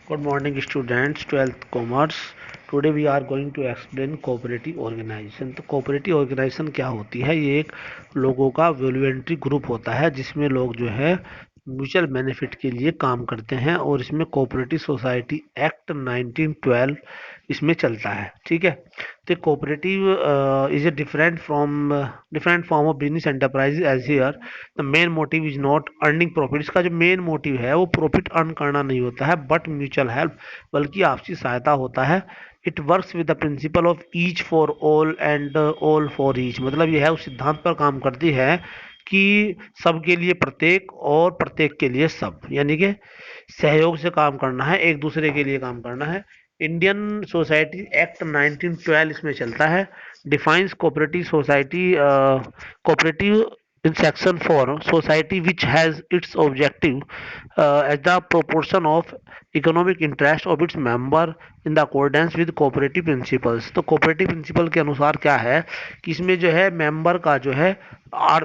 Good morning students, 12th commerce. Today we are going to explain cooperative organization. तो cooperative organization क्या होती है? ये एक लोगों का वॉलंटरी ग्रुप होता है जिसमें लोग जो है म्यूचुअल बेनिफिट के लिए काम करते हैं और इसमें कोऑपरेटिव सोसाइटी एक्ट 1912 इसमें चलता है। ठीक है, तो cooperative is a different form of business enterprise as here the main motive is not earning profit. इसका जो मेन मोटिव है वो प्रॉफिट अर्न करना नहीं होता है बट म्यूचुअल हेल्प, बल्कि आपसी सहायता होता है। It works with the principle of each for all and all for each, मतलब यह है उस सिद्धांत पर काम करती है कि सबके लिए प्रत्येक और प्रत्येक के लिए सब, यानी कि सहयोग से काम करना है, एक दूसरे के लिए काम करना है। इंडियन सोसाइटी एक्ट 1912 इसमें चलता है। Defines cooperative society cooperative in section 4, society which has its objective as the proportion of economic interest of its member in the accordance with cooperative principles। तो cooperative principle के अनुसार क्या है कि इसमें जो है मेंबर का जो है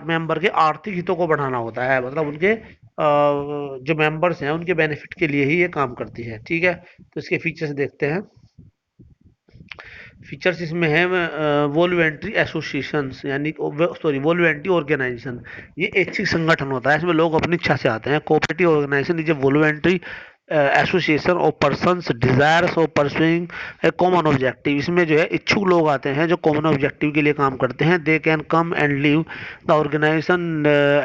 मेंबर के आर्थिक हितों को बढ़ाना होता है, मतलब उनके जो मेंबर्स हैं उनके बेनिफिट के लिए ही ये काम करती है। ठीक है, तो इसके फीचर्स देखते हैं। फीचर्स इसमें है वॉलंटरी एसोसिएशंस, यानी वॉलंटरी ऑर्गेनाइजेशन। ये ऐच्छिक संगठन होता है, इसमें लोग अपनी इच्छा से आते हैं। Cooperative organisation is a voluntary association of persons desires of pursuing a common objective. इसमें जो है इच्छुक लोग आते हैं जो कॉमन ऑब्जेक्टिव के लिए काम करते हैं। They can come and leave the organisation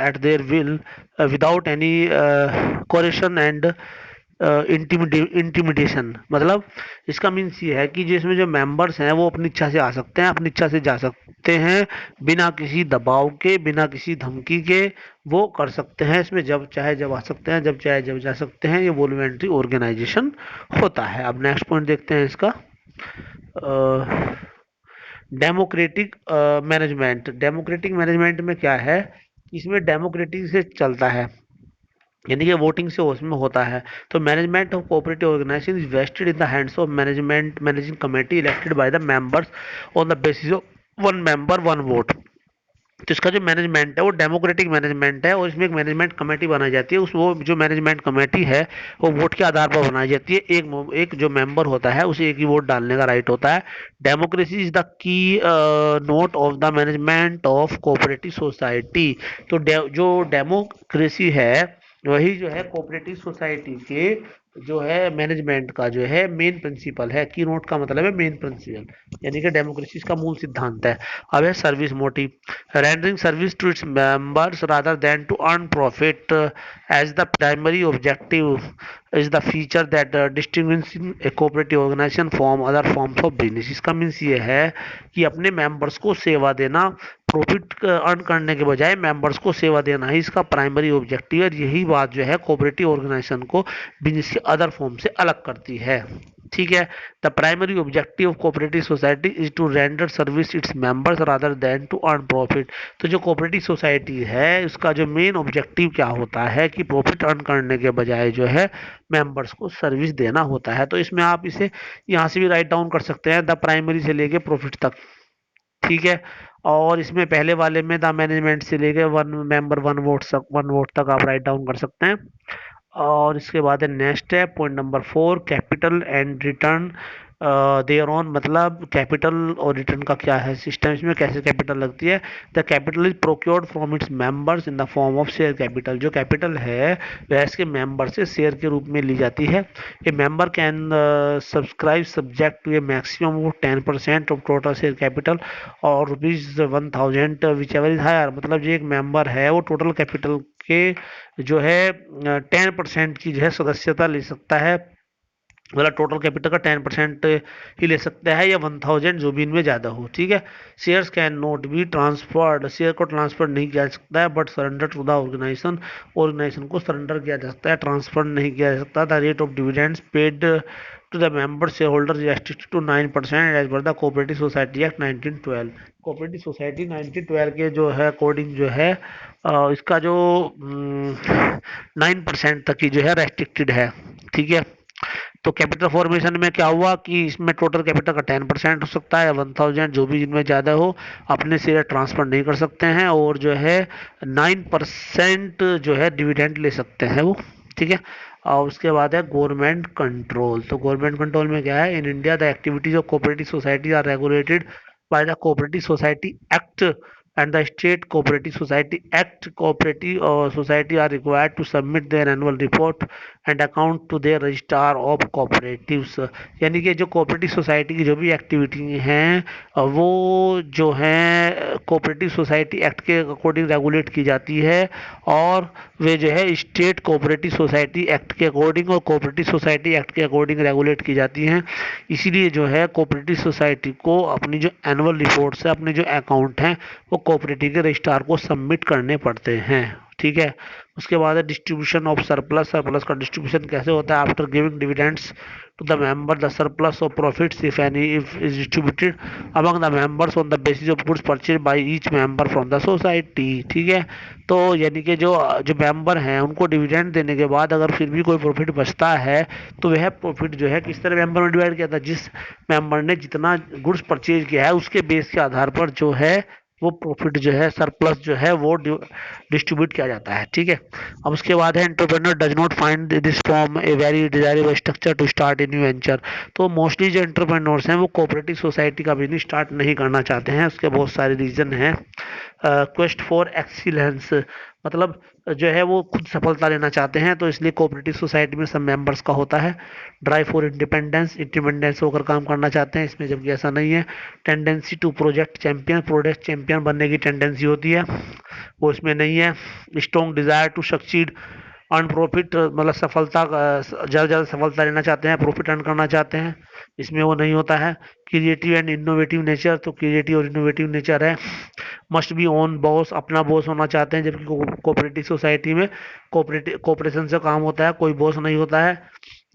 at their will without any coercion and intimidation. मतलब इसका मीन्स ये है कि जिसमें जो मेंबर्स हैं वो अपनी इच्छा से आ सकते हैं, अपनी इच्छा से जा सकते हैं, बिना किसी दबाव के, बिना किसी धमकी के वो कर सकते हैं। इसमें जब चाहे जब आ सकते हैं, जब चाहे जब जा सकते हैं। ये वॉलंटरी ऑर्गेनाइजेशन होता है। अब नेक्स्ट पॉइंट देखते हैं इसका। Democratic management. डेमोक्रेटिक मैनेजमेंट में क्या है, इसमें डेमोक्रेटिक से चलता है, यानी कि वोटिंग से उसमें होता है। तो management of cooperative organisation is vested in the hands of managing committee elected by the members on the basis of one member one vote. तो इसका जो मैनेजमेंट है वो डेमोक्रेटिक मैनेजमेंट है और इसमें एक मैनेजमेंट कमेटी बनाई जाती है। उस वो जो मैनेजमेंट कमेटी है वो वोट के आधार पर बनाई जाती है। एक जो मेंबर होता है उसे एक ही वोट डालने का राइट होता है। Democracy is the key note of the management of cooperative society. तो जो डेमोक्रेसी है वही जो है कोऑपरेटिव सोसाइटी के जो है मैनेजमेंट का जो है मेन प्रिंसिपल है। की नोट का मतलब है मेन प्रिंसिपल, यानी कि डेमोक्रेसी का मूल सिद्धांत है। अब है service motive. rendering service to its members rather than to earn profit as the primary objective is the feature that distinguishes a cooperative organization from other forms of business। इसका means ये है कि अपने मेंबर्स को सेवा देना, profit earn करने के बजाय मेंबर्स को सेवा देना ही इसका प्राइमरी ऑब्जेक्टिव है। यही बात जो है कोऑपरेटिव ऑर्गेनाइजेशन को बिजनेस के अदर फॉर्म से अलग करती है। ठीक है, the primary objective of cooperative society is to render service its members rather than to earn profit. तो जो कोऑपरेटिव सोसाइटी है उसका जो मेन ऑब्जेक्टिव क्या होता है कि प्रॉफिट अर्न करने के बजाय जो है मेंबर्स को सर्विस देना होता है। तो इसमें आप इसे यहाँ से भी राइट डाउन कर सकते हैं, द प्राइमरी से लेके प्रॉफिट तक। ठीक है, और इसमें पहले वाले में द मैनेजमेंट से लेके वन मेंबर वन वोट तक आप राइट डाउन कर सकते हैं। और इसके बाद है नेक्स्ट है point number 4, capital and return thereon. मतलब कैपिटल और रिटर्न का क्या है सिस्टम, इसमें कैसे कैपिटल लगती है। The capital is procured from its members in the form of share capital. जो कैपिटल है वह इसके मेंबर से शेयर के रूप में ली जाती है। A member can subscribe subject to a maximum of 10% of total share capital और ₹1000 विच एवर इज हायर। मतलब जो एक मेंबर है वो टोटल कैपिटल के जो है 10% की जो है सदस्यता ले सकता है, मतलब टोटल कैपिटल का 10% ही ले सकता है, या 1000 जो भी इनमें ज़्यादा हो। ठीक है, shares can not be transferred. Share को ट्रांसफर नहीं किया जा सकता है but surrender to the organisation. Organisation को सरेंडर किया जा सकता है, ट्रांसफर नहीं किया जा सकता। The rate of dividends paid to the member share holder is restricted to 9% as per the cooperative society act 1912। Cooperative society 1912 के जो है अकॉर्डिंग जो है इसका जो 9% तक की जो है रेस्ट्रिक्टेड है। ठीक है, तो कैपिटल फॉर्मेशन में क्या हुआ कि इसमें टोटल कैपिटल का 10% हो सकता है, 1000 जो भी इनमें ज़्यादा हो अपने शेयर ट्रांसफर नहीं कर सकते हैं, और जो है 9% जो है डिविडेंड ले सकते हैं वो। ठीक है, और उसके बाद है गवर्नमेंट कंट्रोल। तो गवर्नमेंट कंट्रोल में क्या है, in India the activities of cooperative society are regulated by the Cooperative Society Act and the State Cooperative Society Act. Cooperative society are required to submit their annual report and account to their registrar of cooperatives। यानी कि जो cooperative society की जो भी activity हैं वो जो हैं कोऑपरेटिव सोसाइटी एक्ट के अकॉर्डिंग रेगुलेट की जाती है, और वे जो है स्टेट कोऑपरेटिव सोसाइटी एक्ट के अकॉर्डिंग और कोऑपरेटिव सोसाइटी एक्ट के अकॉर्डिंग रेगुलेट की जाती हैं। इसीलिए जो है कोऑपरेटिव सोसाइटी को अपनी जो एनुअल रिपोर्ट्स है, अपने जो अकाउंट हैं, वो कोऑपरेटिव के रजिस्ट्रार को सबमिट करने पड़ते हैं। ठीक है। उसके बाद है डिस्ट्रीब्यूशन ऑफ सरप्लस। सरप्लस का डिस्ट्रीब्यूशन कैसे होता है, after giving dividends to the member the surplus of profits if any if is distributed among the members on the basis of goods purchased by each member from the society। ठीक है। तो यानी कि जो जो मेंबर हैं उनको dividend देने के बाद अगर फिर भी कोई प्रॉफिट बचता है तो वह प्रॉफिट जो है किस तरह मेंबर में डिवाइड किया था, जिस मेंबर ने जितना गुड्स परचेज किया है उसके बेस के आधार पर जो है वो प्रॉफिट जो है सरप्लस जो है वो डिस्ट्रीब्यूट किया जाता है। ठीक है। अब उसके बाद है entrepreneur does not find this form a very desirable structure to start a new venture. तो मोस्टली जो एंटरप्रेन्योर्स हैं वो कोऑपरेटिव सोसाइटी का बिजनेस स्टार्ट नहीं करना चाहते हैं। उसके बहुत सारे रीजन हैं। क्वेस्ट फॉर एक्सीलेंस, मतलब जो है वो खुद सफलता लेना चाहते हैं, तो इसलिए कोऑपरेटिव सोसाइटी में सब मेंबर्स का होता है। ड्राइव फॉर इंडिपेंडेंस, इंडिपेंडेंस होकर काम करना चाहते हैं इसमें, जबकि ऐसा नहीं है। Tendency to project champion, project champion बनने की टेंडेंसी होती है, वो इसमें नहीं है। Strong desire to succeed earn profit, मतलब सफलता ज़्यादा ज़्यादा सफलता लेना चाहते हैं, प्रॉफिट अर्न करना चाहते हैं, इसमें वो नहीं होता है। क्रिएटिव एंड इनोवेटिव नेचर, तो क्रिएटिव और इनोवेटिव नेचर है। मस्ट बी ओन बॉस, अपना बॉस होना चाहते हैं, जबकि कोऑपरेटिव सोसाइटी में कोऑपरेशन से काम होता है, कोई बॉस नहीं होता है।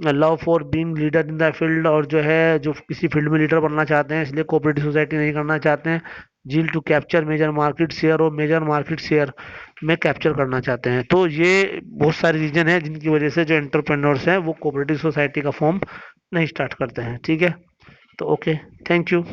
Love for being leader in the field, और जो है जो किसी फील्ड में लीडर बनना चाहते हैं, इसलिए कोऑपरेटिव सोसाइटी नहीं करना चाहते हैं। Zeal to capture major market share, और मेजर मार्केट शेयर में कैप्चर करना चाहते हैं। तो ये बहुत सारे रीजन है जिनकी वजह से जो एंटरप्रेन्योर्स हैं वो कोऑपरेटिव सोसाइटी का फॉर्म नहीं स्टार्ट करते हैं। ठीक है। तो ओके, थैंक यू।